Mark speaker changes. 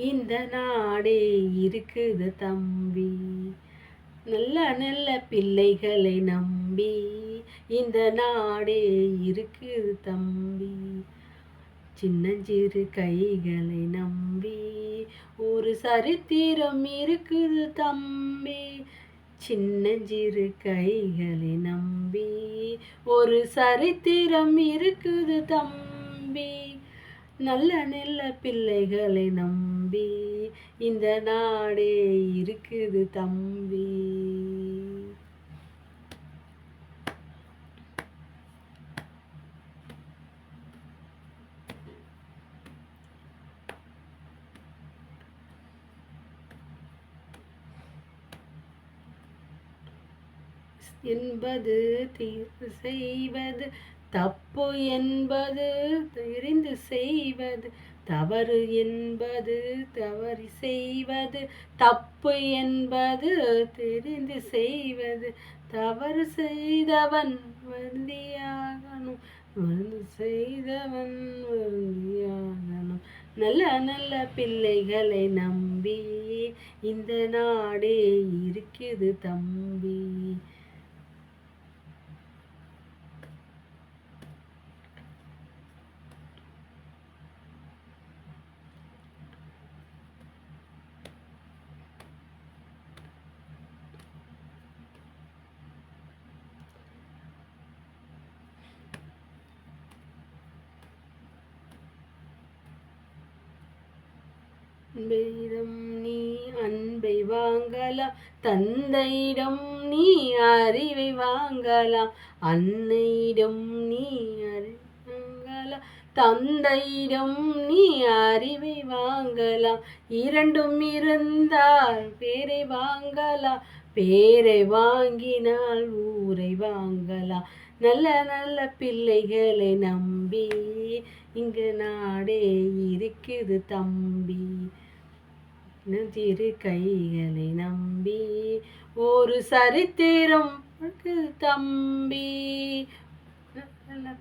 Speaker 1: இந்த நாடே இருக்குது தம்பி. நல்ல நல்ல பிள்ளைகளை நம்பி இந்த நாடே இருக்குது தம்பி. சின்னஞ்சிறு கைகளை நம்பி ஒரு சரித்திரம் இருக்குது தம்பி. சின்னஞ்சிறு கைகளை நம்பி ஒரு சரித்திரம் இருக்குது தம்பி. நல்ல நல்ல பிள்ளைகளை நம்பி இந்த நாடே இருக்குது தம்பி. என்பது தீர்ப்பு செய்வது தப்பு என்பது தெரிந்து செய்வது தவறு என்பது தவறி செய்வது தப்பு என்பது தெரிந்து செய்வது தவறு செய்தவன் வருந்தியாகணும் செய்தவன் வருந்தியாகணும். நல்ல நல்ல பிள்ளைகளை நம்பி இந்த நாடே இருக்குது தம்பி. அன்பையிடம் நீ அன்பை வாங்கலாம், தந்தையிடம் நீ அறிவை வாங்கலாம். அன்னையிடம் நீ அறிவை வாங்கலாம், தந்தையிடம் நீ அறிவை வாங்கலாம். இரண்டும் இருந்தால் பேரை வாங்கலாம், பேரை வாங்கினால் ஊரை வாங்கலாம். நல்ல நல்ல பிள்ளைகளை நம்பி இங்கு நாடே இருக்குது தம்பி. சிறு கைகளை நம்பி ஒரு சரித்திரம் தம்பி.